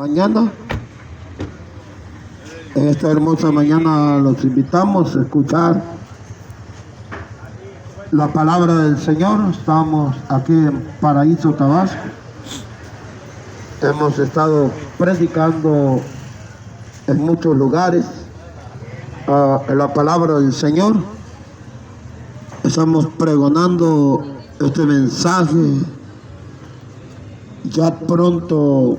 mañana. En esta hermosa mañana los invitamos a escuchar la palabra del Señor. Estamos aquí en Paraíso, Tabasco. Hemos estado predicando en muchos lugares la palabra del Señor. Estamos pregonando este mensaje. Ya pronto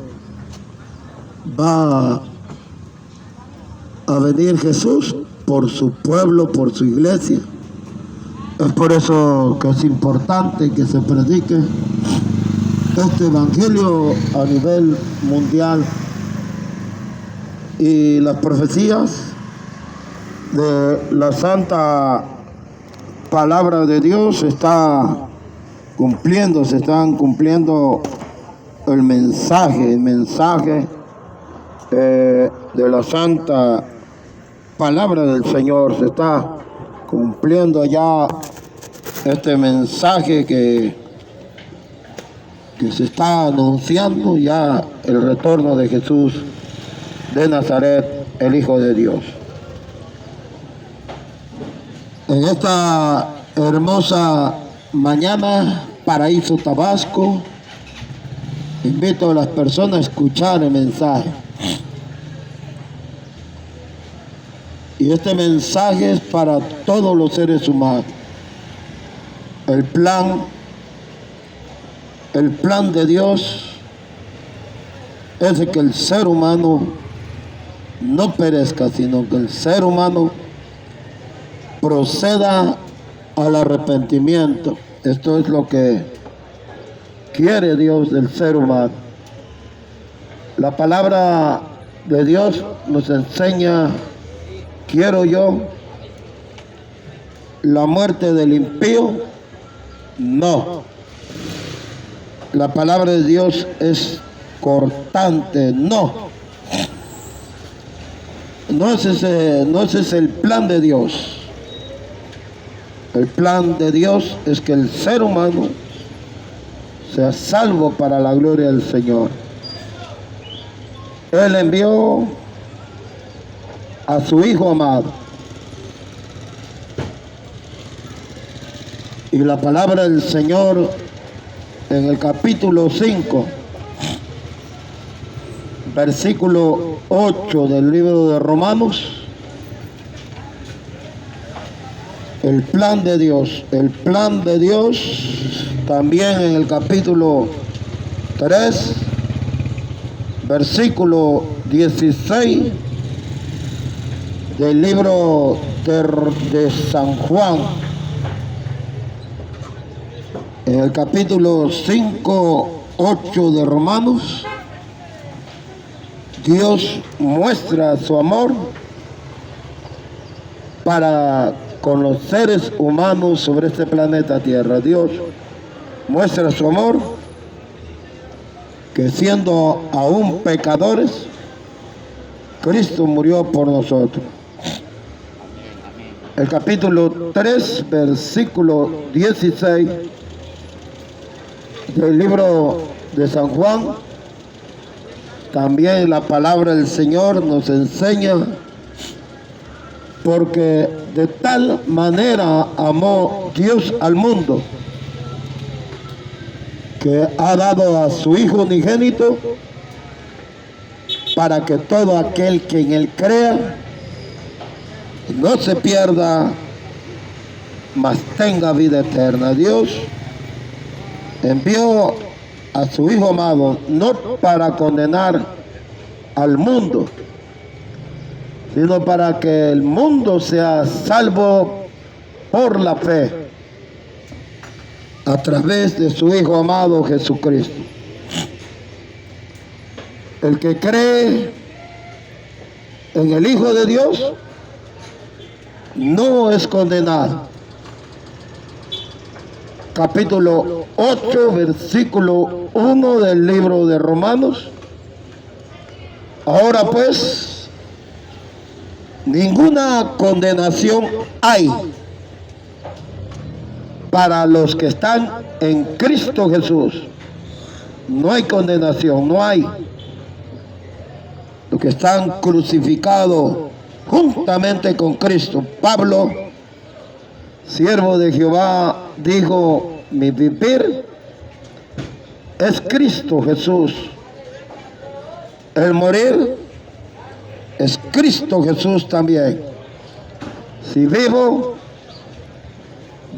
va a venir Jesús por su pueblo, por su iglesia. Es por eso que es importante que se predique este evangelio a nivel mundial. Y las profecías de la santa palabra de Dios se están cumpliendo el mensaje de la santa palabra del Señor. Se está cumpliendo ya este mensaje que se está anunciando ya el retorno de Jesús de Nazaret, el Hijo de Dios. En esta hermosa mañana, Paraíso, Tabasco, invito a las personas a escuchar el mensaje. Y este mensaje es para todos los seres humanos. El plan de Dios es de que el ser humano no perezca, sino que el ser humano proceda al arrepentimiento. Esto es lo que quiere Dios del ser humano. La palabra de Dios nos enseña: ¿quiero yo la muerte del impío? No. La palabra de Dios es cortante. No. No es ese el plan de Dios. El plan de Dios es que el ser humano sea salvo para la gloria del Señor. Él envió a su Hijo amado. Y la palabra del Señor en el capítulo 5, versículo 8 del libro de Romanos, el plan de Dios también en el capítulo 3, versículo 16 del libro de San Juan. En el capítulo 5, 8 de Romanos, Dios muestra su amor para con los seres humanos sobre este planeta Tierra. Dios muestra su amor, que siendo aún pecadores, Cristo murió por nosotros. El capítulo 3, versículo 16 del libro de San Juan, también la palabra del Señor nos enseña: porque de tal manera amó Dios al mundo, que ha dado a su Hijo unigénito, para que todo aquel que en Él crea no se pierda, mas tenga vida eterna. Dios envió a su Hijo amado no para condenar al mundo, sino para que el mundo sea salvo por la fe a través de su Hijo amado Jesucristo. El que cree en el Hijo de Dios no es condenado. Capítulo 8, versículo 1 del libro de Romanos. Ahora pues, ninguna condenación hay para los que están en Cristo Jesús. No hay condenación, no hay. que están crucificados juntamente con Cristo. Pablo, siervo de Jehová, dijo: mi vivir es Cristo Jesús, el morir es Cristo Jesús también. Si vivo,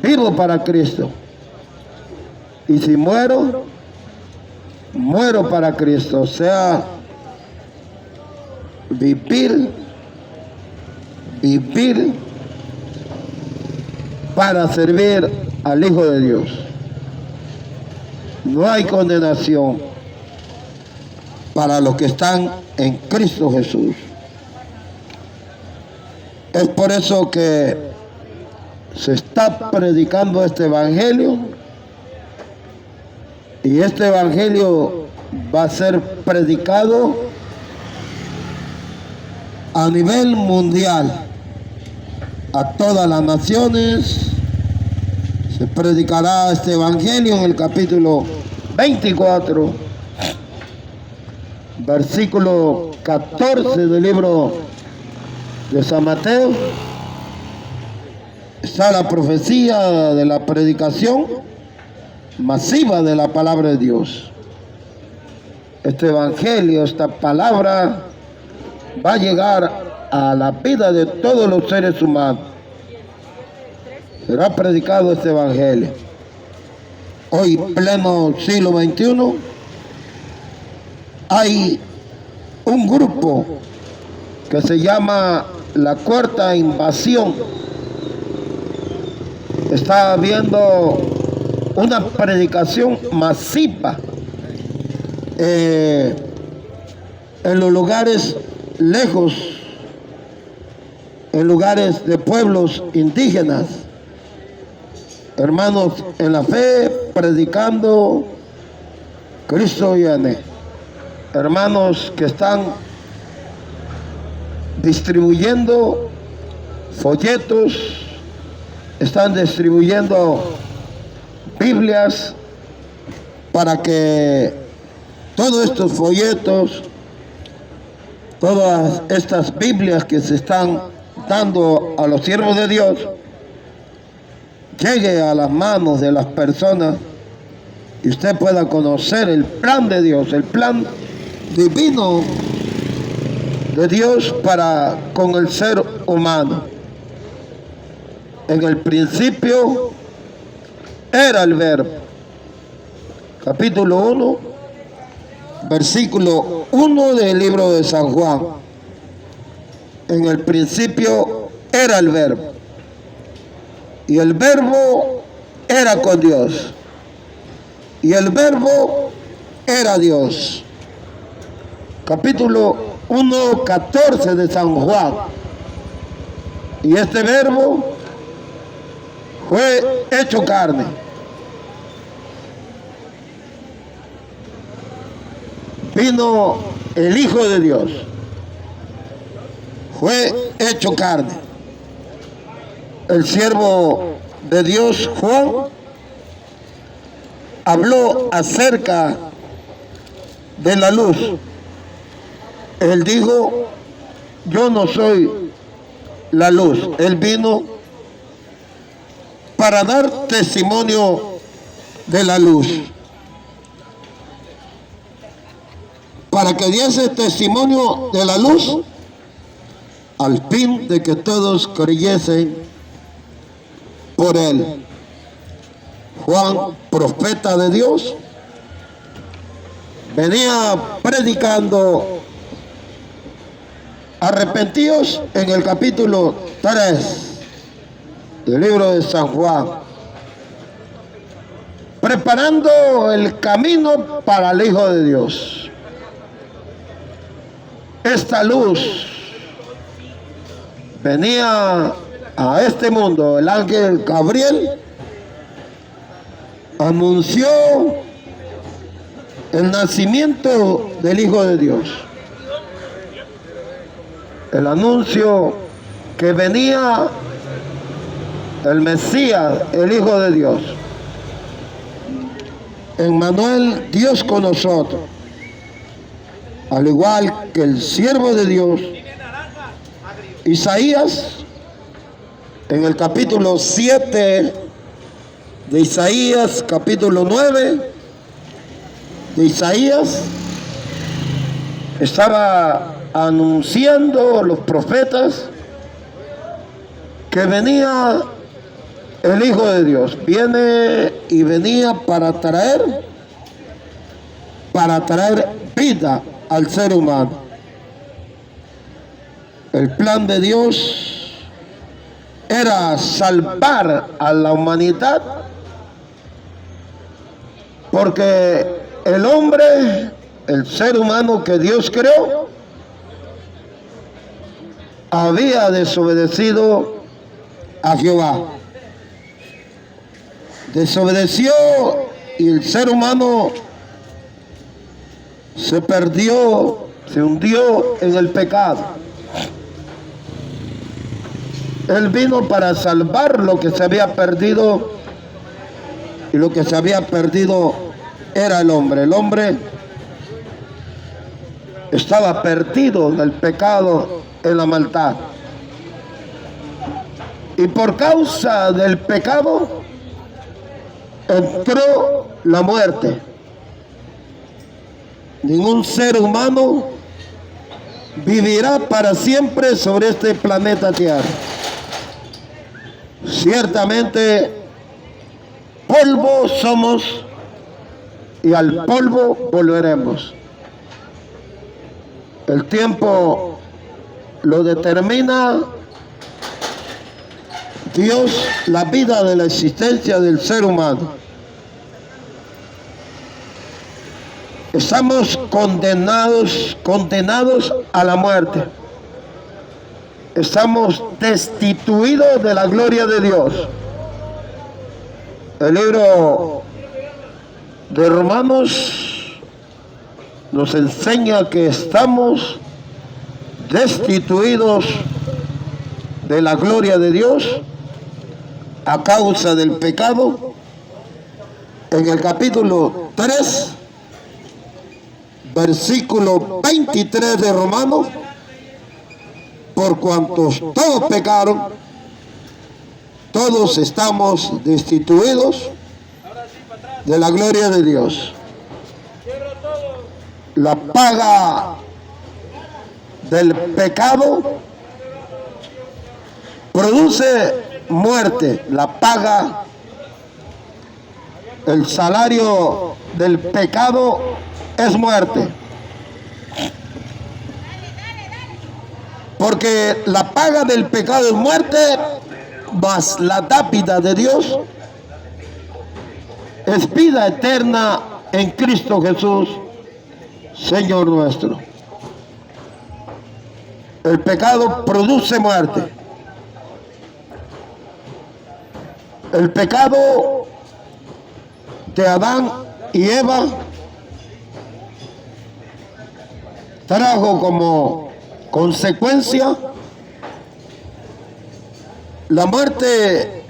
vivo para Cristo. Y si muero, muero para Cristo. O sea, vivir para servir al Hijo de Dios. No hay condenación para los que están en Cristo Jesús. Es por eso que se está predicando este evangelio, y este evangelio va a ser predicado a nivel mundial, a todas las naciones. Se predicará este evangelio en el capítulo 24, versículo 14 del libro de San Mateo. Está la profecía de la predicación masiva de la palabra de Dios. Este evangelio, esta palabra, va a llegar a la vida de todos los seres humanos. Será predicado este evangelio. Hoy, pleno siglo XXI, hay un grupo que se llama la Cuarta Invasión. Está habiendo una predicación masiva en los lugares lejos, en lugares de pueblos indígenas, hermanos en la fe, predicando Cristo viene. Hermanos que están distribuyendo folletos, están distribuyendo Biblias, para que todos estos folletos, todas estas Biblias que se están dando a los siervos de Dios, llegue a las manos de las personas y usted pueda conocer el plan de Dios, el plan divino de Dios para con el ser humano. En el principio era el Verbo. Capítulo 1, versículo 1 del libro de San Juan. En el principio era el Verbo, y el Verbo era con Dios, y el Verbo era Dios. Capítulo 1, 14 de San Juan. Y este Verbo fue hecho carne. Vino el Hijo de Dios. Fue hecho carne. El siervo de Dios, Juan, habló acerca de la luz. Él dijo: yo no soy la luz. Él vino para dar testimonio de la luz, para que diese testimonio de la luz, al fin de que todos creyesen por él. Juan, profeta de Dios, venía predicando: arrepentíos, en el capítulo 3 del libro de San Juan, preparando el camino para el Hijo de Dios. Esta luz venía a este mundo. El ángel Gabriel anunció el nacimiento del Hijo de Dios. El anuncio que venía el Mesías, el Hijo de Dios. Emmanuel, Dios con nosotros. al igual que el siervo de Dios, Isaías, en el capítulo 7 de Isaías, capítulo 9 de Isaías, estaba anunciando los profetas que venía el Hijo de Dios, viene y venía para traer vida al ser humano. El plan de Dios era salvar a la humanidad, porque el hombre, el ser humano que Dios creó, había desobedecido a Jehová. Desobedeció y el ser humano se perdió, se hundió en el pecado. Él vino para salvar lo que se había perdido, y lo que se había perdido era el hombre. El hombre estaba perdido en el pecado, en la maldad. Y por causa del pecado entró la muerte. Ningún ser humano vivirá para siempre sobre este planeta Tierra. Ciertamente, polvo somos y al polvo volveremos. El tiempo lo determina Dios, la vida de la existencia del ser humano. Estamos condenados a la muerte. Estamos destituidos de la gloria de Dios. El libro de Romanos nos enseña que estamos destituidos de la gloria de Dios a causa del pecado. En el capítulo 3, versículo 23 de Romanos: por cuantos todos pecaron, todos estamos destituidos de la gloria de Dios. La paga del pecado produce muerte. La paga, el salario del pecado es muerte. Porque la paga del pecado es muerte, mas la dádiva de Dios es vida eterna en Cristo Jesús, Señor nuestro. El pecado produce muerte. El pecado de Adán y Eva trajo como consecuencia la muerte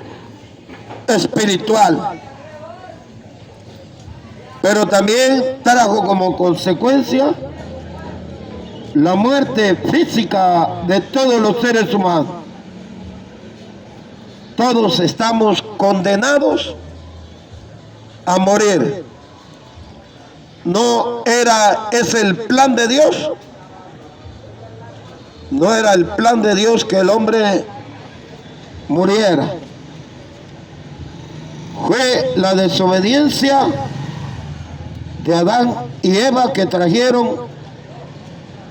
espiritual, pero también trajo como consecuencia la muerte física de todos los seres humanos. Todos estamos condenados a morir. ¿No era ese el plan de Dios? No era el plan de Dios que el hombre muriera. Fue la desobediencia de Adán y Eva que trajeron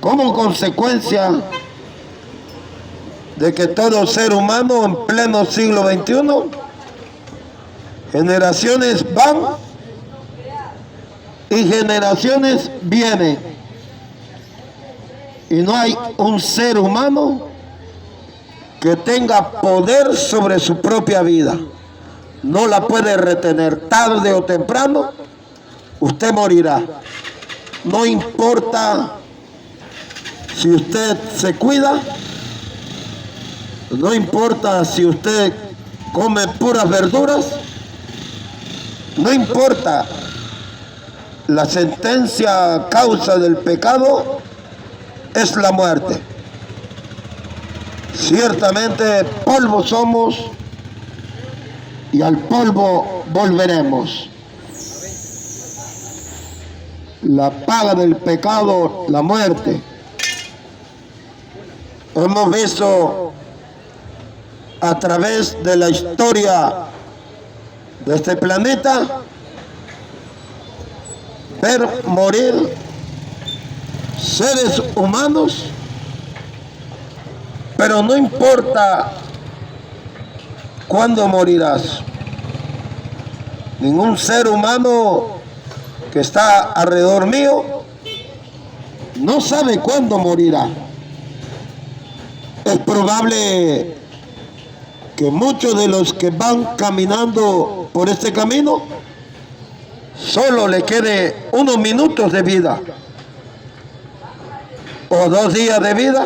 como consecuencia de que todo ser humano en pleno siglo XXI, generaciones van y generaciones vienen, y no hay un ser humano que tenga poder sobre su propia vida. No la puede retener. Tarde o temprano usted morirá. No importa si usted se cuida, no importa si usted come puras verduras, no importa la sentencia a causa del pecado, es la muerte. Ciertamente polvo somos y al polvo volveremos. La paga del pecado, la muerte. Hemos visto a través de la historia de este planeta ver morir seres humanos, pero no importa cuándo morirás. Ningún ser humano que está alrededor mío no sabe cuándo morirá. Es probable que muchos de los que van caminando por este camino solo le quede unos minutos de vida o 2 días de vida,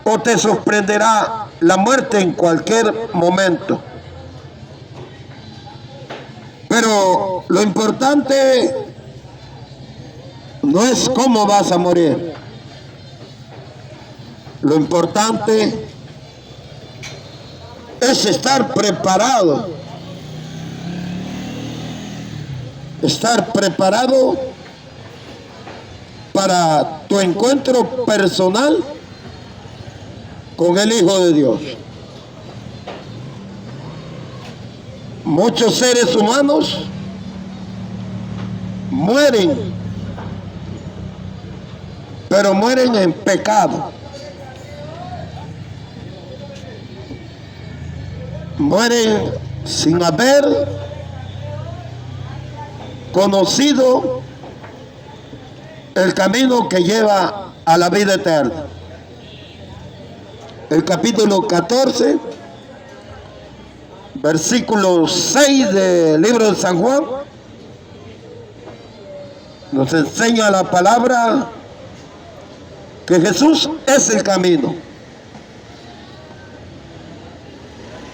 o te sorprenderá la muerte en cualquier momento. Pero lo importante no es cómo vas a morir. Lo importante es estar preparado. Estar preparado para tu encuentro personal con el Hijo de Dios. Muchos seres humanos mueren, pero mueren en pecado. Mueren sin haber conocido el camino que lleva a la vida eterna. El capítulo 14, versículo 6 del libro de San Juan, nos enseña la palabra que Jesús es el camino.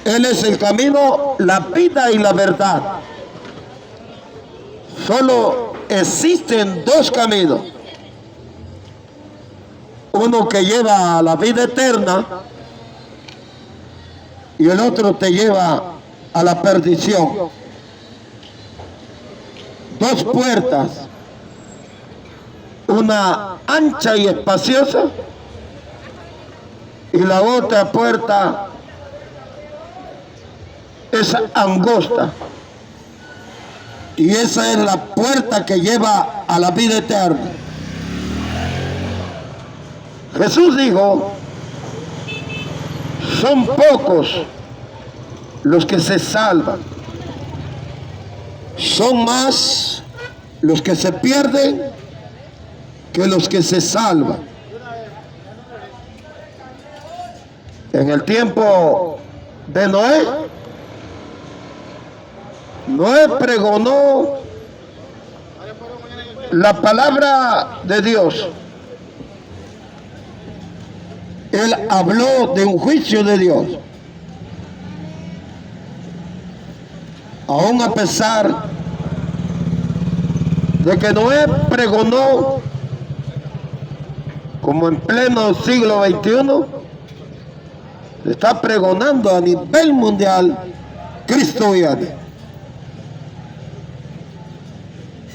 Él es el camino, la vida y la verdad. Solo existen 2 caminos. Uno que lleva a la vida eterna y el otro te lleva a la perdición. 2 puertas, una ancha y espaciosa y la otra puerta es angosta, y esa es la puerta que lleva a la vida eterna. Jesús dijo: son pocos los que se salvan, son más los que se pierden que los que se salvan. En el tiempo de Noé pregonó la palabra de Dios. Él habló de un juicio de Dios. Aún a pesar de que Noé pregonó, como en pleno siglo XXI, está pregonando a nivel mundial, Cristo viene.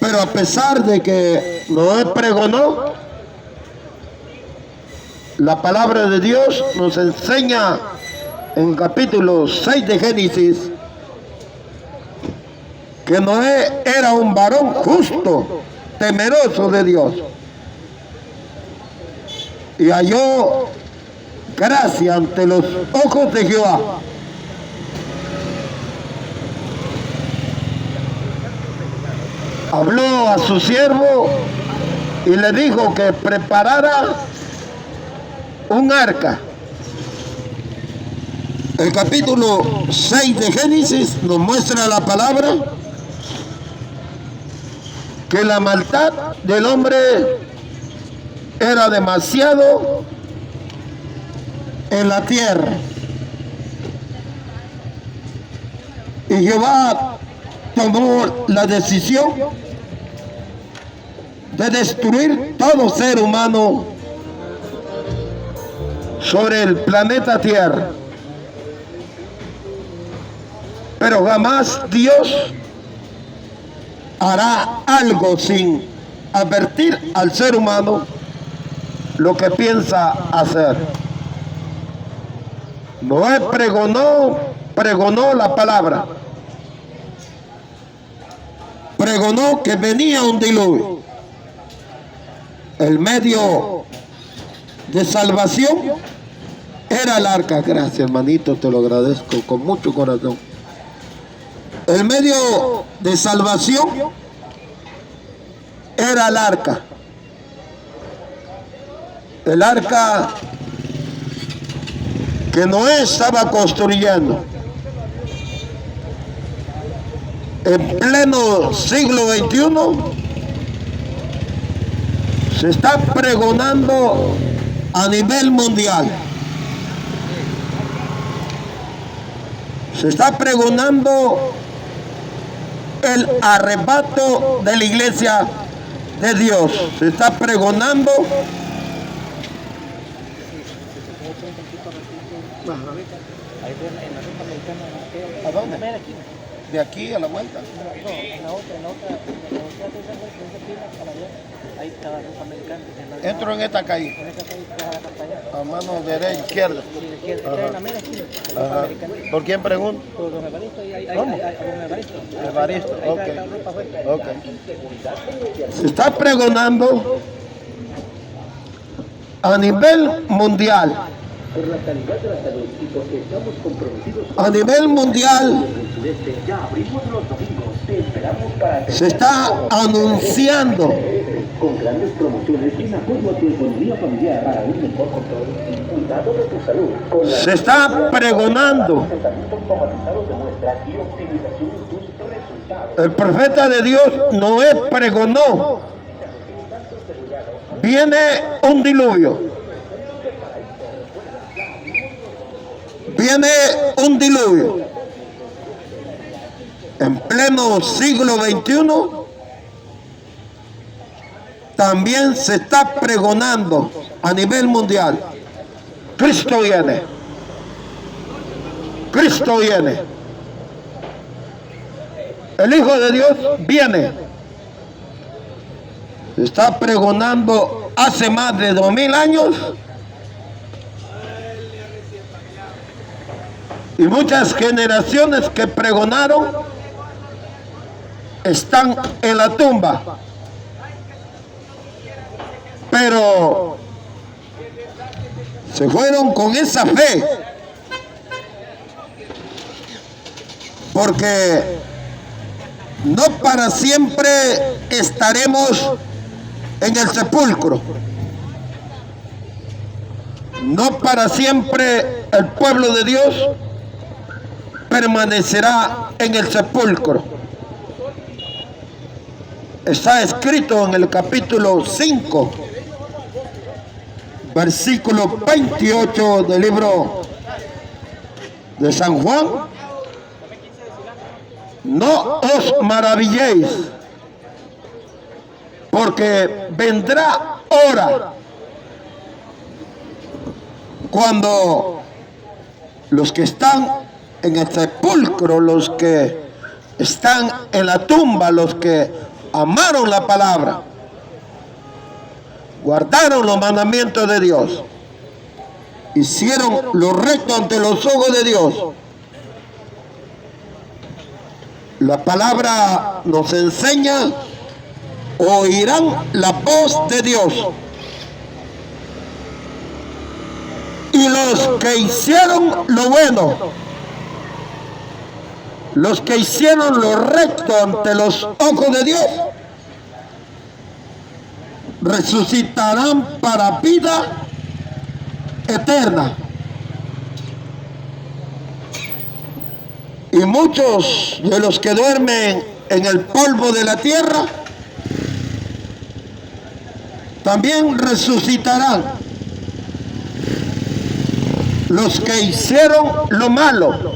Pero a pesar de que Noé pregonó, la palabra de Dios nos enseña en capítulo 6 de Génesis que Noé era un varón justo, temeroso de Dios, y halló gracia ante los ojos de Jehová. Habló a su siervo y le dijo que preparara un arca. El capítulo 6 de Génesis nos muestra la palabra que la maldad del hombre era demasiado en la tierra. Y Jehová tomó la decisión de destruir todo ser humano sobre el planeta Tierra. Pero jamás Dios hará algo sin advertir al ser humano lo que piensa hacer. Noé pregonó la palabra. Pregonó que venía un diluvio. El medio de salvación era el arca. Gracias, hermanito, te lo agradezco con mucho corazón. El medio de salvación era el arca. El arca que Noé estaba construyendo en pleno siglo XXI. Se está pregonando a nivel mundial. Se está pregonando el arrebato de la iglesia de Dios. Se está pregonando ¿a dónde? De aquí a la vuelta. No, en la otra ahí está la ruta americana. Entro en esta calle. A mano derecha, izquierda. En la mera esquina. ¿Por quién pregunto? Por don Evaristo. ¿Cómo? Evaristo, ok. Se está pregonando a nivel mundial. Por la calidad de la salud y porque estamos comprometidos a nivel mundial. Ya abrimos los domingos, te esperamos para se está anunciando con grandes promociones y un apoyo a tu economía familiar para un mejor control y cuidado de tu salud. Se está pregonando. El profeta de Dios Noé pregonó. Viene un diluvio. Viene un diluvio. En pleno siglo XXI también se está pregonando a nivel mundial. Cristo viene. Cristo viene. El Hijo de Dios viene. Se está pregonando hace más de 2000 años. Y muchas generaciones que pregonaron están en la tumba. Pero se fueron con esa fe. Porque no para siempre estaremos en el sepulcro. No para siempre el pueblo de Dios permanecerá en el sepulcro. Está escrito en el capítulo 5, versículo 28 del libro de San Juan. No os maravilléis, porque vendrá hora cuando los que están en el sepulcro, los que están en la tumba, los que amaron la palabra, guardaron los mandamientos de Dios, hicieron lo recto ante los ojos de Dios. La palabra nos enseña, oirán la voz de Dios. Y los que hicieron lo bueno, los que hicieron lo recto ante los ojos de Dios, resucitarán para vida eterna. Y muchos de los que duermen en el polvo de la tierra también resucitarán. Los que hicieron lo malo,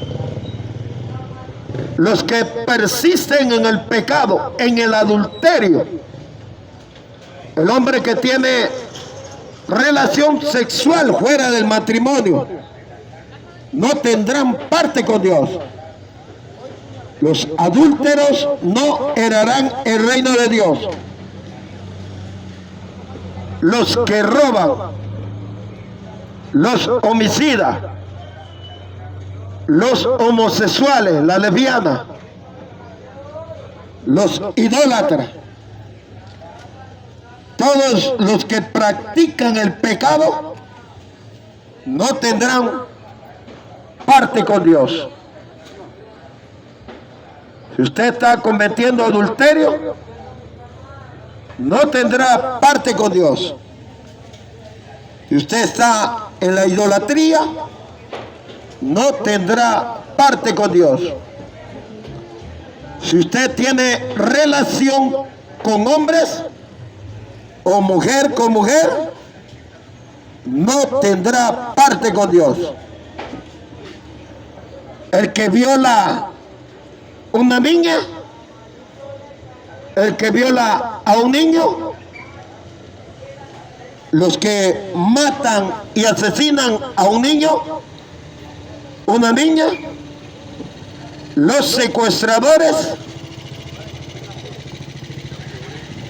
los que persisten en el pecado, en el adulterio, El hombre que tiene relación sexual fuera del matrimonio no tendrán parte con Dios. Los adúlteros no heredarán el reino de Dios. Los que roban, los homicidas, los homosexuales, las lesbianas, los idólatras, todos los que practican el pecado no tendrán parte con Dios. Si usted está cometiendo adulterio, no tendrá parte con Dios. Si usted está en la idolatría, no tendrá parte con Dios. Si usted tiene relación con hombres o mujer con mujer, no tendrá parte con Dios. El que viola una niña, el que viola a un niño, los que matan y asesinan a un niño, una niña, los secuestradores,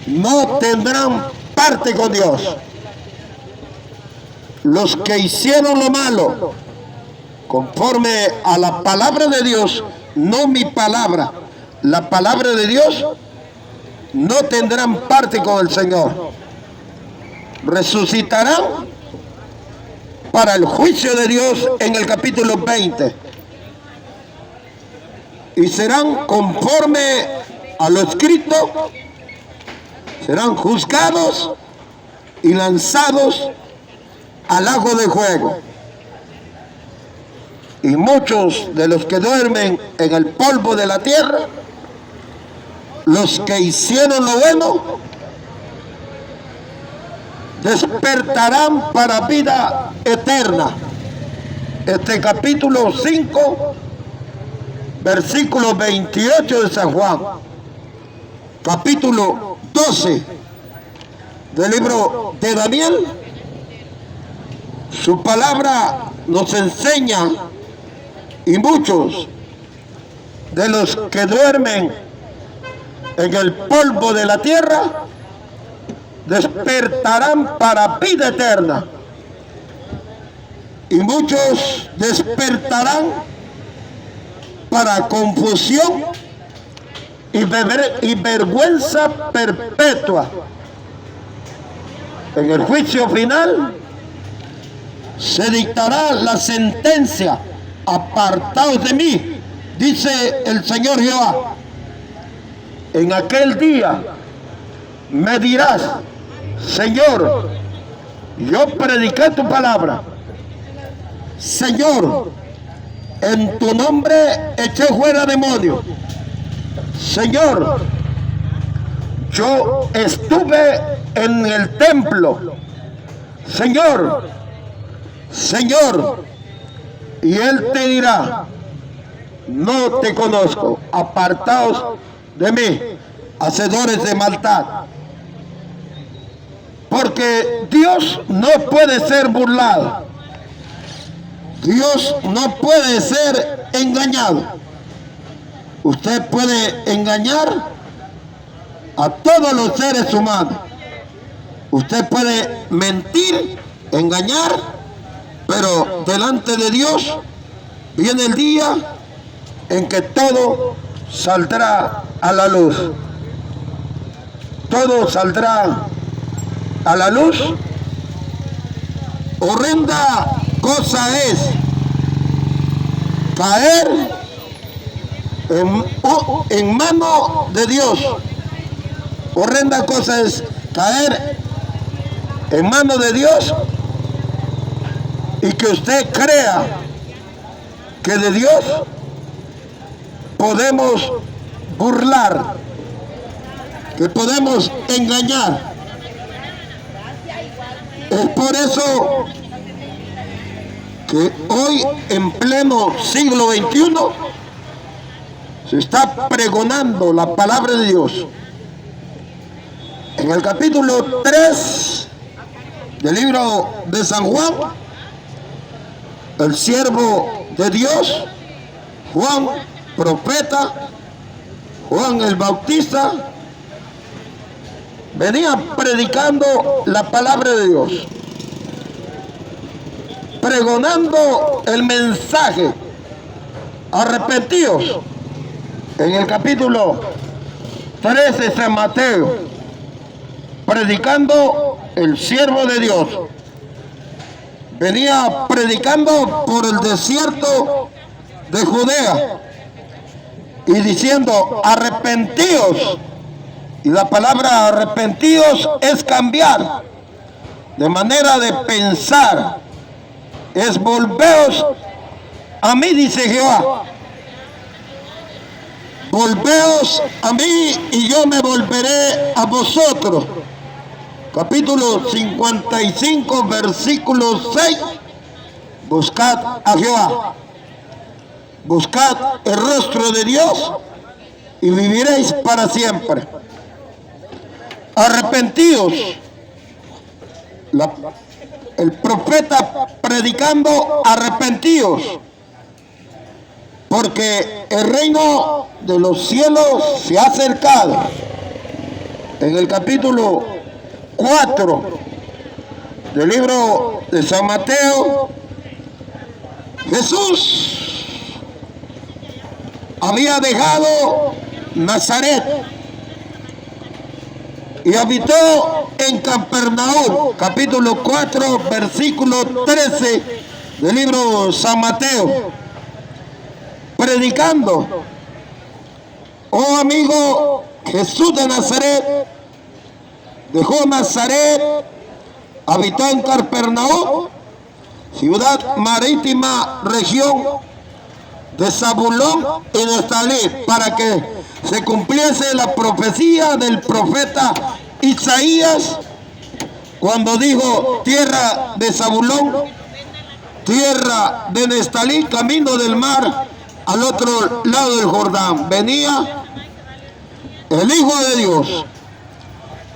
no tendrán parte con Dios. Los que hicieron lo malo conforme a la palabra de Dios, no mi palabra, la palabra de Dios, no tendrán parte con el Señor. Resucitarán para el juicio de Dios en el capítulo 20 y serán conforme a lo escrito, serán juzgados y lanzados al lago de fuego. Y muchos de los que duermen en el polvo de la tierra, los que hicieron lo bueno, despertarán para vida eterna. Este capítulo 5, versículo 28 de San Juan, capítulo 12 del libro de Daniel. Su palabra nos enseña, y muchos de los que duermen en el polvo de la tierra despertarán para vida eterna, y muchos despertarán para confusión y vergüenza perpetua. En el juicio final se dictará la sentencia: apartaos de mí, dice el Señor Jehová. En aquel día me dirás: Señor, yo prediqué tu palabra. Señor, en tu nombre eché fuera demonios. Señor, yo estuve en el templo. Señor, Señor. Y Él te dirá: no te conozco, apartaos de mí, hacedores de maldad. Porque Dios no puede ser burlado. Dios no puede ser engañado. Usted puede engañar a todos los seres humanos. Usted puede mentir, engañar, pero delante de Dios viene el día en que todo saldrá a la luz. Todo saldrá a la luz. Horrenda cosa es caer en mano de Dios. Horrenda cosa es caer en mano de Dios y que usted crea que de Dios podemos burlar, que podemos engañar. Es por eso que hoy, en pleno siglo XXI, se está pregonando la palabra de Dios En el capítulo 3 del libro de San Juan, el siervo de Dios, Juan, profeta, Juan el Bautista, venía predicando la palabra de Dios, pregonando el mensaje: arrepentidos. En el capítulo 13 de San Mateo, predicando el siervo de Dios, venía predicando por el desierto de Judea y diciendo: arrepentidos. Y la palabra arrepentidos es cambiar de manera de pensar, es volveos a mí, dice Jehová. Volveos a mí y yo me volveré a vosotros. Capítulo 55, versículo 6. Buscad a Jehová. Buscad el rostro de Dios y viviréis para siempre. Arrepentidos. El profeta predicando: arrepentidos, porque el reino de los cielos se ha acercado. En el capítulo 4 del libro de San Mateo, Jesús había dejado Nazaret y habitó en Capernaum. Capítulo 4, versículo 13 del libro de San Mateo, predicando: oh amigo, Jesús de Nazaret dejó Nazaret, habitó en Capernaum, ciudad marítima, región de Zabulón y Neftalí, para que se cumpliese la profecía del profeta Isaías, cuando dijo: tierra de Zabulón, tierra de Neftalí, camino del mar, al otro lado del Jordán, venía el Hijo de Dios.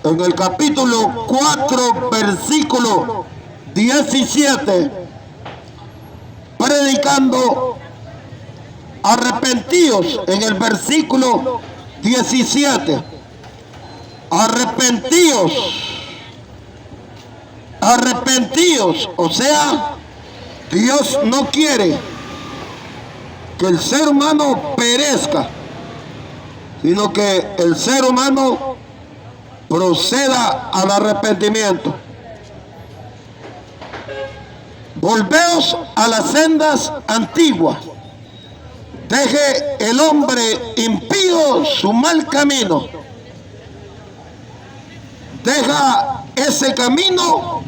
En el capítulo 4, versículo 17, predicando: arrepentidos. En el versículo 17, arrepentidos, arrepentidos. O sea, Dios no quiere que el ser humano perezca, sino que el ser humano proceda al arrepentimiento. Volveos a las sendas antiguas. Deje el hombre impío su mal camino. Deja ese camino,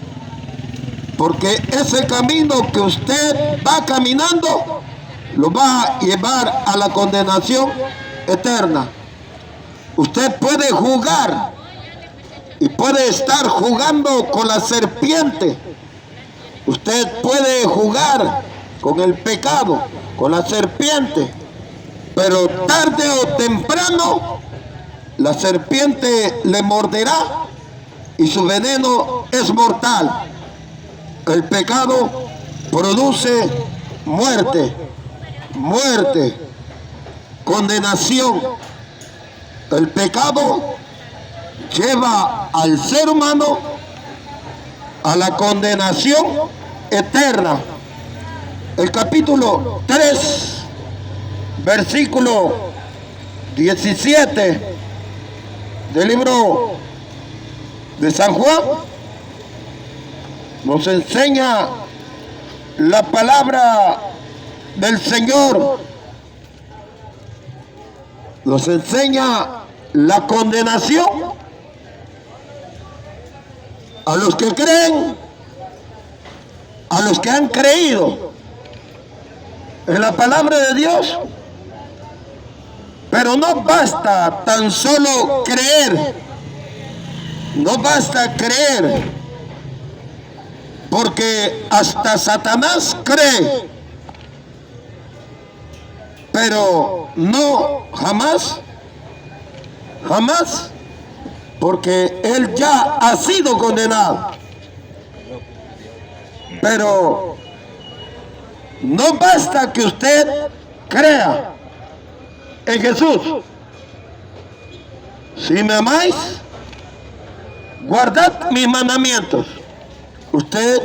porque ese camino que usted va caminando lo va a llevar a la condenación eterna. Usted puede jugar y puede estar jugando con la serpiente. Usted puede jugar con el pecado, con la serpiente, pero tarde o temprano la serpiente le morderá y su veneno es mortal. El pecado produce muerte, muerte, condenación. El pecado lleva al ser humano a la condenación eterna. El capítulo 3, versículo 17 del libro de San Juan nos enseña la palabra del Señor. Nos enseña la condenación a los que creen, a los que han creído en la palabra de Dios. Pero no basta tan solo creer, no basta creer, porque hasta Satanás cree, pero no jamás porque él ya ha sido condenado. Pero no basta que usted crea en Jesús. Si me amáis, guardad mis mandamientos. Usted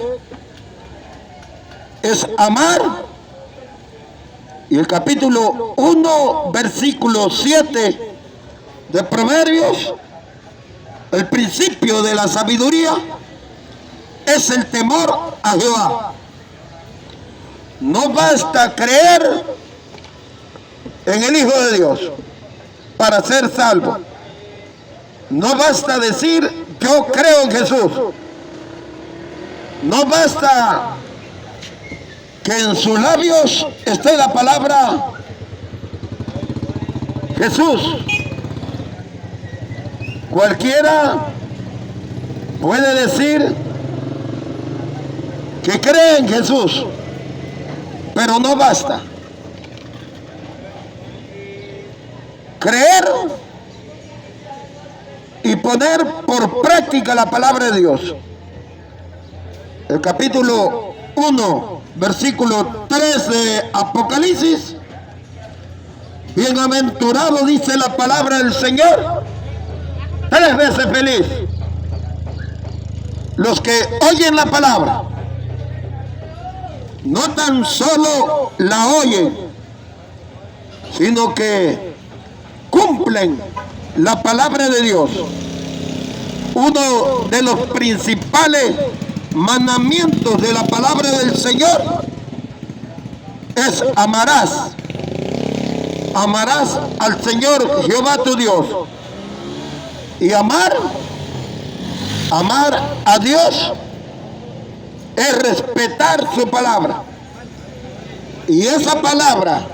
es amar. Y el capítulo 1, versículo 7 de Proverbios, el principio de la sabiduría es el temor a Jehová. No basta creer en el Hijo de Dios para ser salvo. No basta decir yo creo en Jesús. No basta que en sus labios esté la palabra Jesús. Cualquiera puede decir que cree en Jesús, pero no basta. Creer y poner por práctica la palabra de Dios. El capítulo 1, versículo 3 de Apocalipsis. Bienaventurado, dice la palabra del Señor, 3 veces feliz, los que oyen la palabra. No tan solo la oyen, sino que cumplen la palabra de Dios. Uno de los principales mandamientos de la palabra del Señor es amarás al Señor Jehová tu Dios. Y amar a Dios es respetar su palabra. Y esa palabra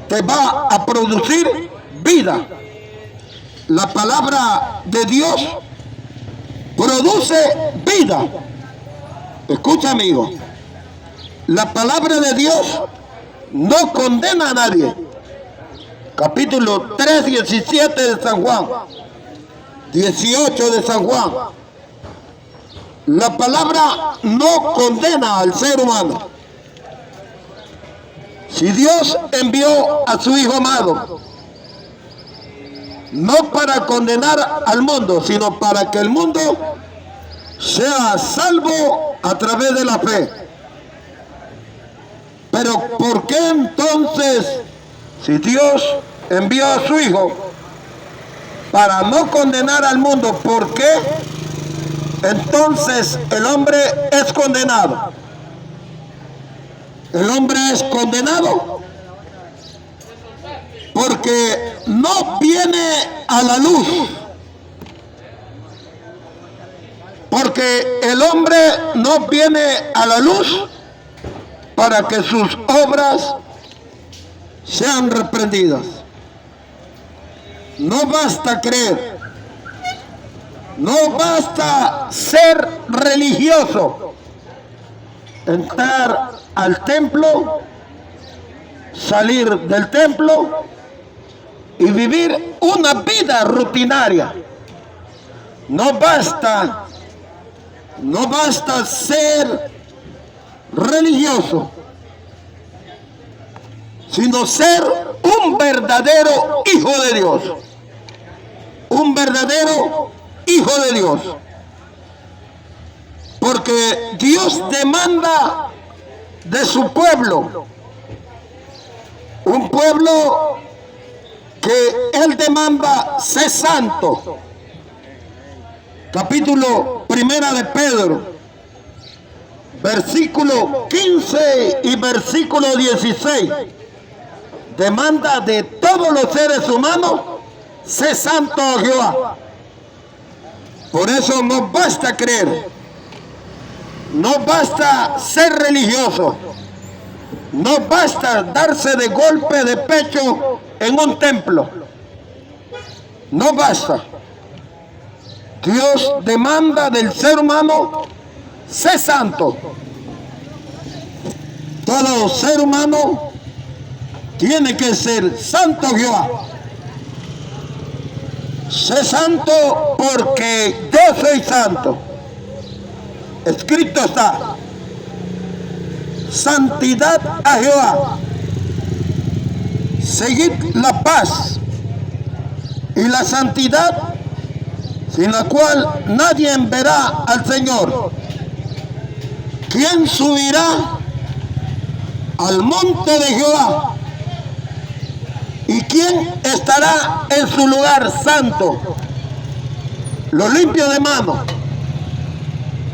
te va a producir vida. La palabra de Dios produce vida. Escucha, amigo, la palabra de Dios no condena a nadie. Capítulo 3, 17 de San Juan, 18 de San Juan. La palabra no condena al ser humano. Si Dios envió a su Hijo amado, no para condenar al mundo, sino para que el mundo sea salvo a través de la fe. Pero ¿por qué entonces, si Dios envió a su Hijo para no condenar al mundo, por qué entonces el hombre es condenado? El hombre es condenado porque no viene a la luz. Porque el hombre no viene a la luz para que sus obras sean reprendidas. No basta creer, no basta ser religioso, entrar al templo, salir del templo y vivir una vida rutinaria. No basta ser religioso, sino ser un verdadero hijo de Dios. Un verdadero hijo de Dios. Porque Dios demanda de su pueblo, un pueblo que Él demanda ser santo. Capítulo 1 de Pedro, versículo 15 y versículo 16, demanda de todos los seres humanos ser santo a Jehová. Por eso no basta creer, no basta ser religioso, no basta darse de golpe de pecho en un templo, no basta. Dios demanda del ser humano ser santo. Todo ser humano tiene que ser santo a Jehová. sé santo porque yo soy santo. Escrito está: santidad a Jehová. Seguid la paz y la santidad, sin la cual nadie verá al Señor. ¿Quién subirá al monte de Jehová? ¿Y quién estará en su lugar santo? Los limpios de mano,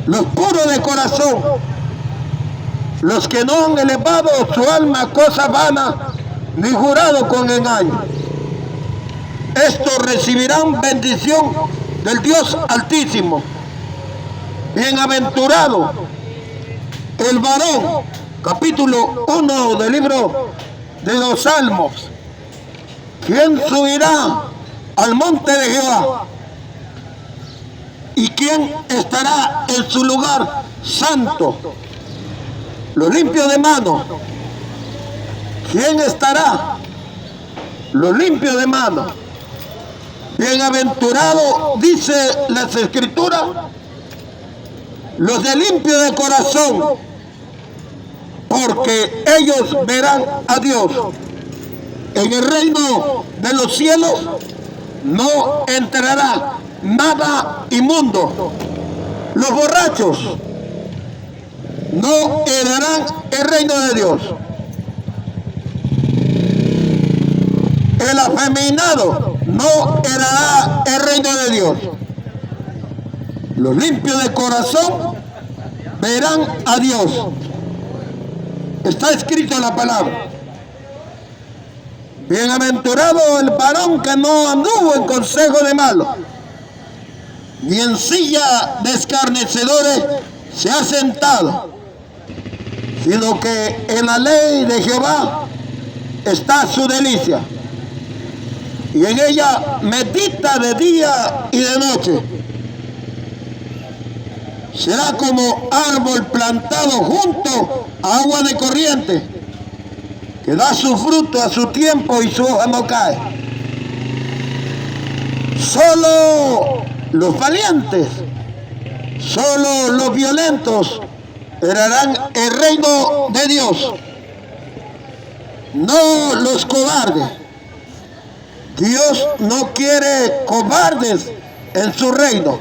los puros de corazón, los que no han elevado su alma a cosas vanas, ni jurado con engaño. Estos recibirán bendición del Dios Altísimo. Bienaventurado el varón, capítulo 1 del libro de los Salmos. ¿Quién subirá al monte de Jehová? ¿Y quién estará en su lugar santo? Los limpios de mano. ¿Quién estará? Los limpios de mano. Bienaventurado, dice las Escrituras, los de limpio de corazón, porque ellos verán a Dios. En el reino de los cielos no entrará nada inmundo. Los borrachos no heredarán el reino de Dios. El afeminado no heredará el reino de Dios. Los limpios de corazón verán a Dios. Está escrito en la palabra. Bienaventurado el varón que no anduvo en consejo de malos, ni en silla de escarnecedores se ha sentado, sino que en la ley de Jehová está su delicia, y en ella medita de día y de noche. Será como árbol plantado junto a agua de corriente, que da su fruto a su tiempo y su hoja no cae. Solo los valientes, solo los violentos heredarán el reino de Dios, no los cobardes. Dios no quiere cobardes en su reino.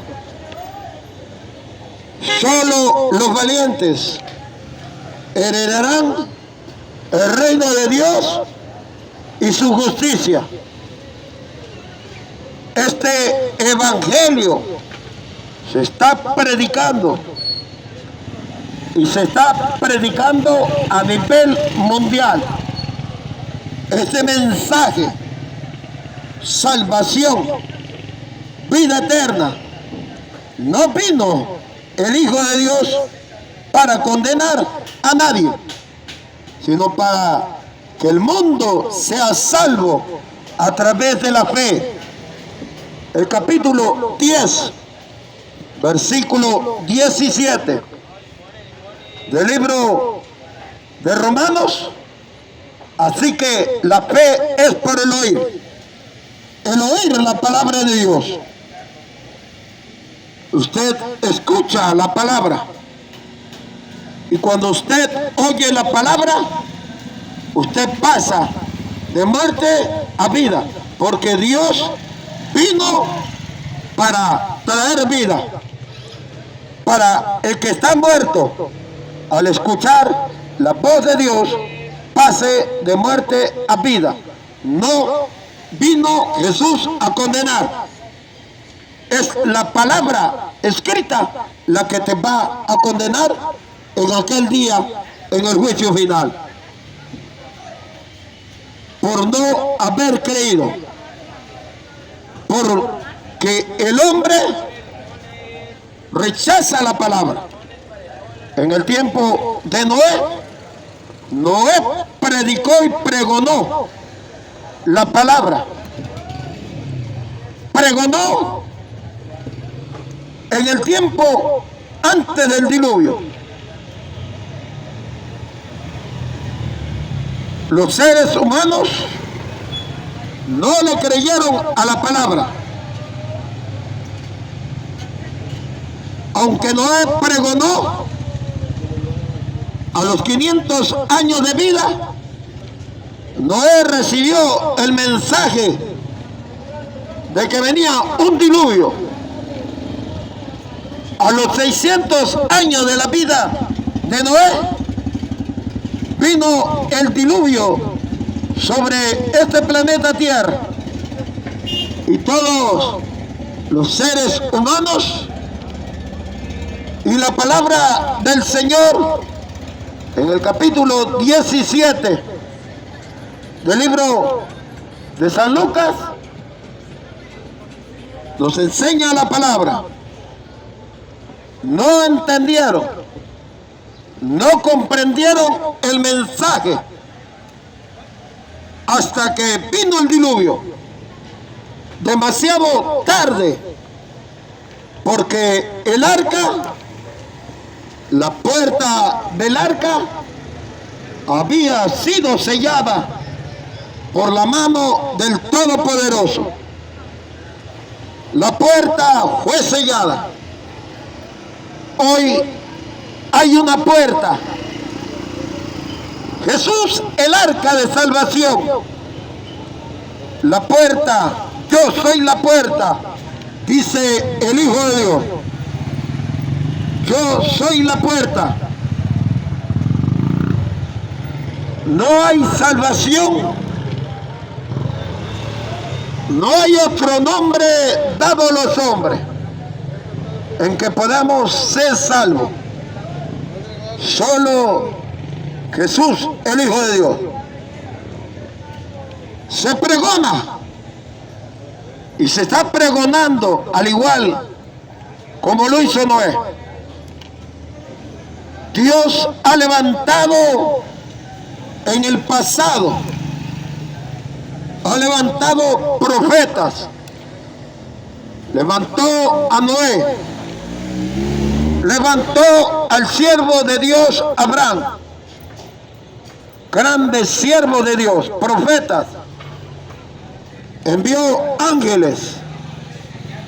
Solo los valientes heredarán el reino de Dios y su justicia. Este evangelio se está predicando, y se está predicando a nivel mundial. Este mensaje, salvación, vida eterna, no vino el Hijo de Dios para condenar a nadie, sino para que el mundo sea salvo a través de la fe. El capítulo 10, versículo 17 del libro de Romanos. Así que la fe es por el oír la palabra de Dios. Usted escucha la palabra, y cuando usted oye la palabra, usted pasa de muerte a vida, porque Dios vino para traer vida. Para el que está muerto, al escuchar la voz de Dios, pase de muerte a vida. No vino Jesús a condenar. Es la palabra escrita la que te va a condenar en aquel día, en el juicio final, por no haber creído, porque el hombre rechaza la palabra. En el tiempo de Noé predicó y pregonó la palabra. Pregonó en el tiempo antes del diluvio. Los seres humanos no le creyeron a la palabra. aunque Noé pregonó a los 500 años de vida, Noé recibió el mensaje de que venía un diluvio. A los 600 años de la vida de Noé, vino el diluvio sobre este planeta Tierra. Y todos los seres humanos, y la palabra del Señor en el capítulo 17 del libro de San Lucas nos enseña la palabra. No entendieron, no comprendieron el mensaje hasta que vino el diluvio, demasiado tarde, porque el arca, la puerta del arca había sido sellada por la mano del Todopoderoso. La puerta fue sellada. Hoy hay una puerta. Jesús, el arca de salvación. La puerta, yo soy la puerta, dice el Hijo de Dios. Yo soy la puerta. No hay salvación, no hay otro nombre dado a los hombres en que podamos ser salvos. Solo Jesús, el Hijo de Dios. Se pregona y se está pregonando al igual como lo hizo Noé. Dios ha levantado en el pasado, ha levantado profetas, levantó a Noé, levantó al siervo de Dios Abraham, grandes siervos de Dios, profetas, envió ángeles,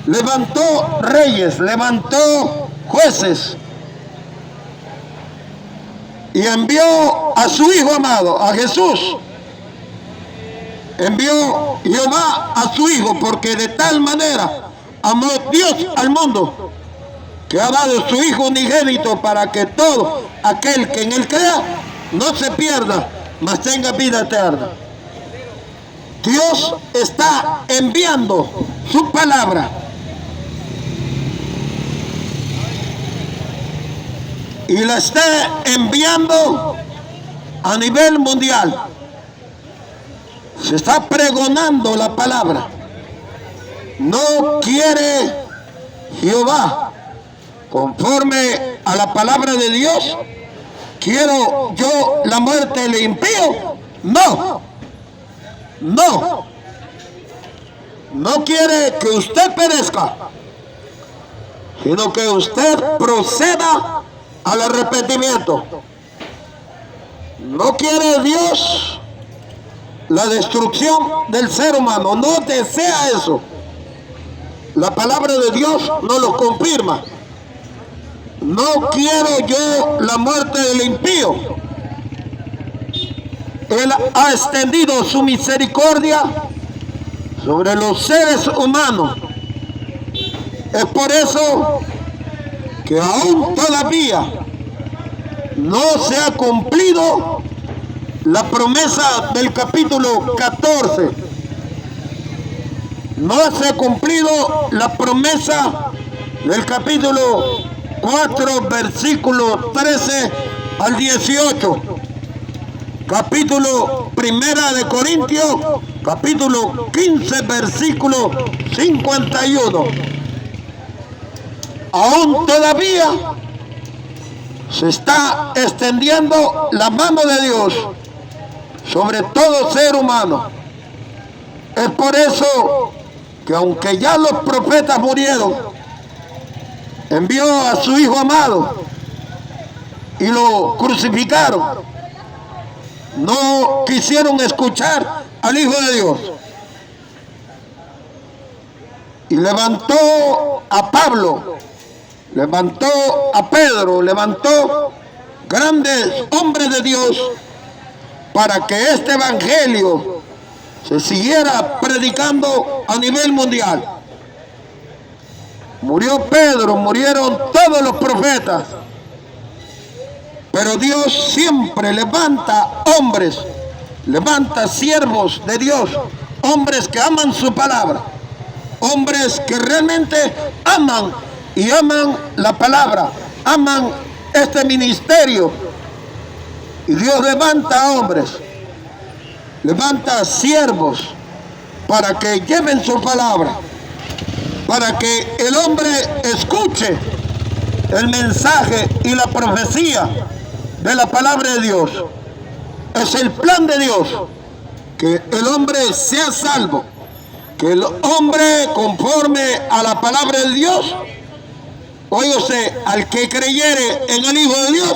levantó reyes, levantó jueces, y envió a su Hijo amado, a Jesús. Envió Jehová a su Hijo, porque de tal manera amó Dios al mundo, que ha dado su Hijo unigénito, para que todo aquel que en él crea no se pierda, mas tenga vida eterna. Dios está enviando su palabra. Y la está enviando a nivel mundial. Se está pregonando la palabra. No quiere Jehová, conforme a la palabra de Dios, quiero yo la muerte del impío. No, no, no quiere que usted perezca, sino que usted proceda al arrepentimiento. No quiere Dios la destrucción del ser humano, no desea eso. La palabra de Dios no lo confirma. No quiero yo la muerte del impío. Él ha extendido su misericordia sobre los seres humanos. Es por eso que aún todavía no se ha cumplido la promesa del capítulo 14. No se ha cumplido la promesa del capítulo 4, versículo 13 al 18. Capítulo 1 de Corintios, capítulo 15, versículo 51. Aún todavía se está extendiendo la mano de Dios sobre todo ser humano. Es por eso que aunque ya los profetas murieron, envió a su Hijo amado y lo crucificaron. No quisieron escuchar al Hijo de Dios. Y levantó a Pablo, levantó a Pedro, levantó grandes hombres de Dios para que este evangelio se siguiera predicando a nivel mundial. Murió Pedro, murieron todos los profetas, pero Dios siempre levanta hombres, levanta siervos de Dios, hombres que aman su palabra, hombres que realmente aman y aman la palabra, aman este ministerio. Y Dios levanta hombres, levanta siervos para que lleven su palabra, para que el hombre escuche el mensaje y la profecía de la palabra de Dios. Es el plan de Dios que el hombre sea salvo, que el hombre conforme a la palabra de Dios, óigase, al que creyere en el Hijo de Dios,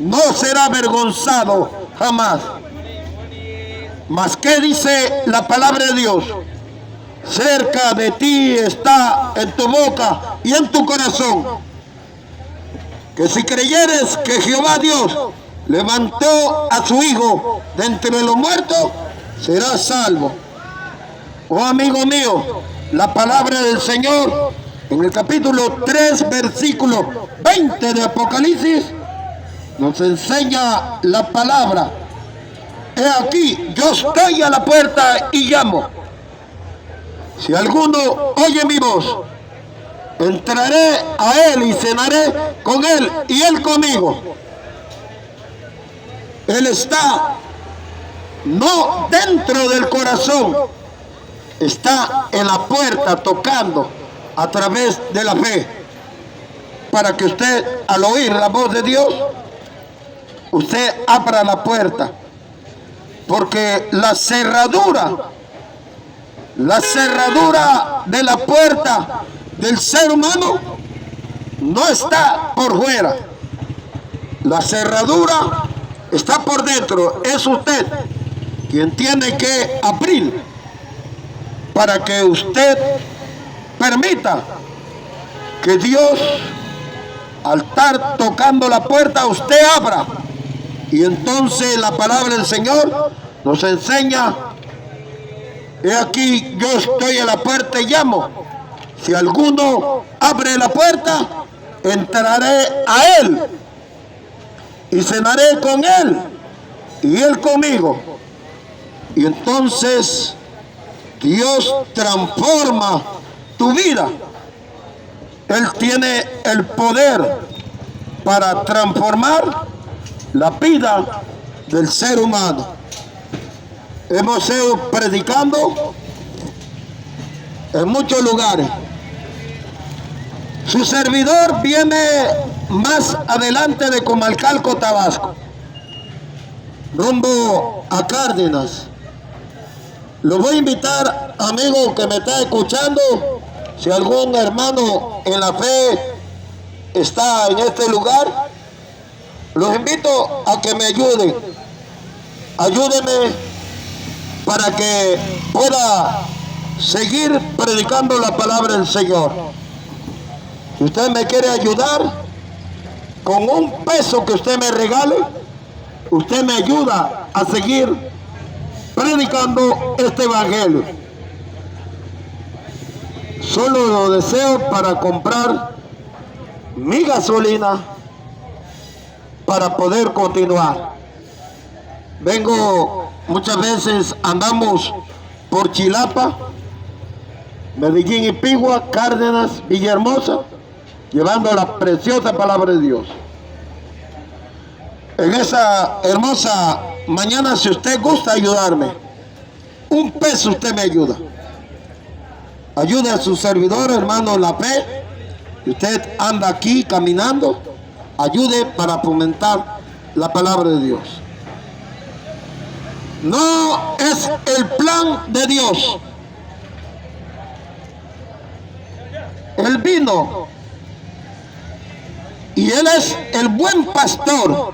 no será avergonzado jamás. Mas ¿qué dice la palabra de Dios? Cerca de ti está, en tu boca y en tu corazón, que si creyeres que Jehová Dios levantó a su Hijo de entre los muertos, serás salvo. Oh amigo mío, la palabra del Señor en el capítulo 3, versículo 20 de Apocalipsis nos enseña la palabra. He aquí, yo estoy a la puerta y llamo. Si alguno oye mi voz, entraré a él y cenaré con él y él conmigo. Él está no dentro del corazón, está en la puerta tocando a través de la fe, para que usted, al oír la voz de Dios, usted abra la puerta, porque la cerradura de la puerta del ser humano no está por fuera, la cerradura está por dentro. Es usted quien tiene que abrir para que usted permita que Dios, al estar tocando la puerta, usted abra. Y entonces la palabra del Señor nos enseña: he aquí, yo estoy a la puerta y llamo. Si alguno abre la puerta, entraré a él y cenaré con él y él conmigo. Y entonces Dios transforma tu vida. Él tiene el poder para transformar la vida del ser humano. Hemos ido predicando en muchos lugares. Su servidor viene más adelante de Comalcalco, Tabasco, rumbo a Cárdenas. Lo voy a invitar, amigo que me está escuchando, si algún hermano en la fe está en este lugar, los invito a que me ayuden. Ayúdenme para que pueda seguir predicando la palabra del Señor. Si usted me quiere ayudar, con un peso que usted me regale, usted me ayuda a seguir predicando este evangelio. Solo lo deseo para comprar mi gasolina para poder continuar. Vengo, muchas veces andamos por Chilapa, Medellín y Pigua, Cárdenas, Villahermosa, llevando la preciosa palabra de Dios. En esa hermosa mañana, si usted gusta ayudarme, un peso usted me ayuda. Ayude a su servidor, hermano La Fe. Si usted anda aquí caminando, ayude para fomentar la palabra de Dios. No es el plan de Dios. Él vino y Él es el buen pastor.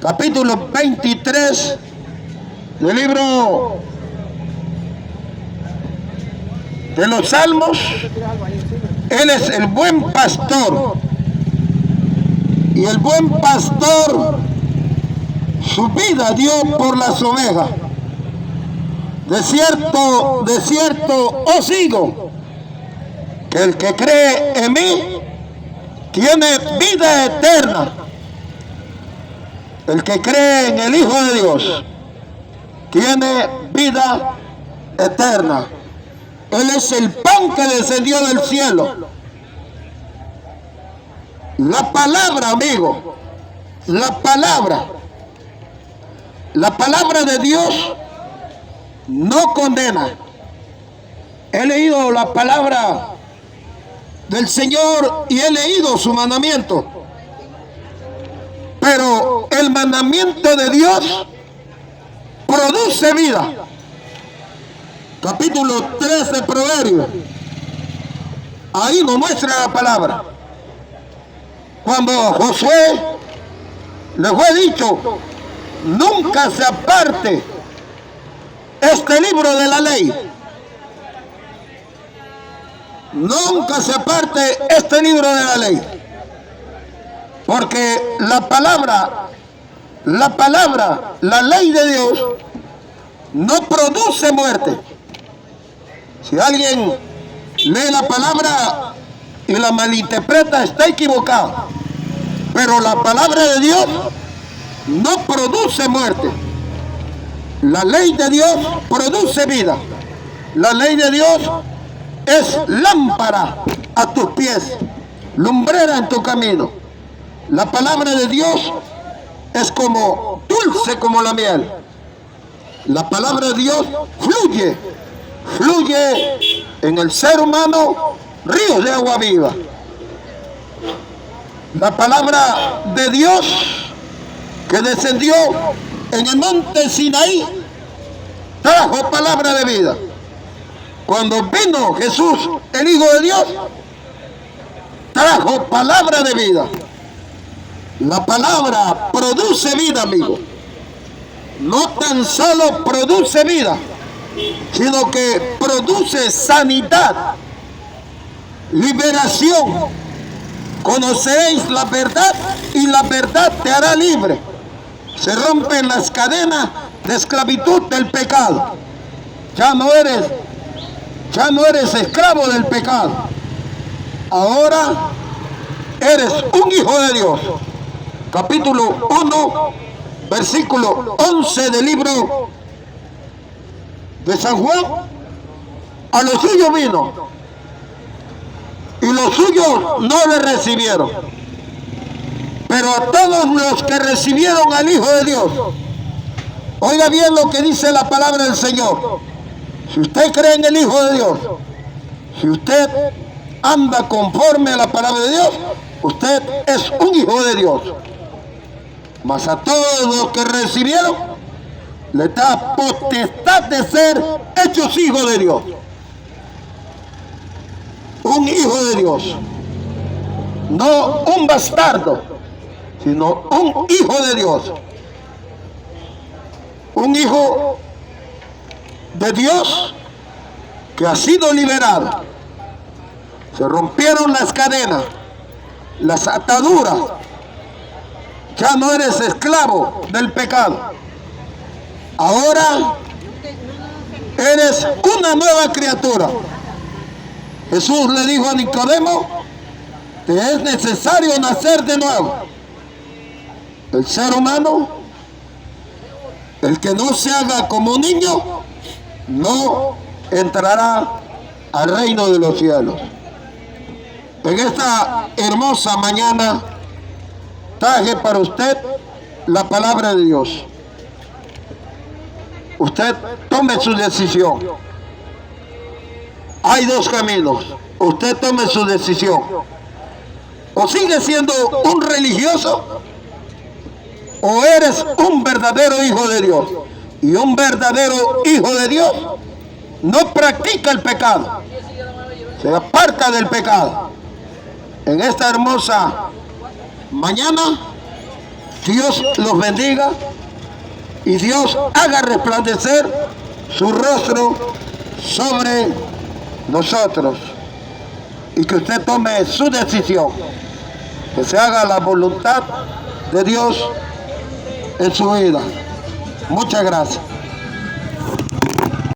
Capítulo 23 del libro de los Salmos. Él es el buen pastor. Y el buen pastor su vida dio por las ovejas. De cierto os digo, que el que cree en mí tiene vida eterna. El que cree en el Hijo de Dios tiene vida eterna. Él es el pan que descendió del cielo. La palabra, amigo, la palabra de Dios no condena. He leído la palabra del Señor y he leído su mandamiento. Pero el mandamiento de Dios produce vida. Capítulo 3 de Proverbios. Ahí nos muestra la palabra. Cuando Josué le fue dicho, nunca se aparte este libro de la ley. Nunca se aparte este libro de la ley. Porque la ley de Dios no produce muerte. Si alguien lee la palabra y la malinterpreta, está equivocado. Pero la palabra de Dios no produce muerte. La ley de Dios produce vida. La ley de Dios es lámpara a tus pies, lumbrera en tu camino. La palabra de Dios es como dulce como la miel. La palabra de Dios fluye en el ser humano ríos de agua viva. La palabra de Dios que descendió en el monte Sinaí trajo palabra de vida. Cuando vino Jesús, el Hijo de Dios, trajo palabra de vida. La palabra produce vida, amigo. No tan solo produce vida, sino que produce sanidad, liberación. Conoceréis la verdad y la verdad te hará libre. Se rompen las cadenas de esclavitud del pecado. Ya no eres esclavo del pecado. Ahora eres un hijo de Dios. Capítulo 1, versículo 11 del libro de San Juan. A los suyos vino y los suyos no le recibieron. Pero a todos los que recibieron al Hijo de Dios, oiga bien lo que dice la palabra del Señor. Si usted cree en el Hijo de Dios, si usted anda conforme a la palabra de Dios, usted es un hijo de Dios. Mas a todos los que recibieron, le da potestad de ser hechos hijos de Dios. Un hijo de Dios, no un bastardo, sino un hijo de Dios. Un hijo de Dios que ha sido liberado. Se rompieron las cadenas, las ataduras. Ya no eres esclavo del pecado. Ahora eres una nueva criatura. Jesús le dijo a Nicodemo que es necesario nacer de nuevo. El ser humano, el que no se haga como niño, no entrará al reino de los cielos. En esta hermosa mañana traje para usted la palabra de Dios. Usted tome su decisión. Hay dos caminos. Usted tome su decisión. O sigue siendo un religioso, o eres un verdadero hijo de Dios. Y un verdadero hijo de Dios no practica el pecado, se aparta del pecado. En esta hermosa mañana, Dios los bendiga y Dios haga resplandecer su rostro sobre nosotros. y que usted tome su decisión, que se haga la voluntad de Dios en su vida. Muchas gracias.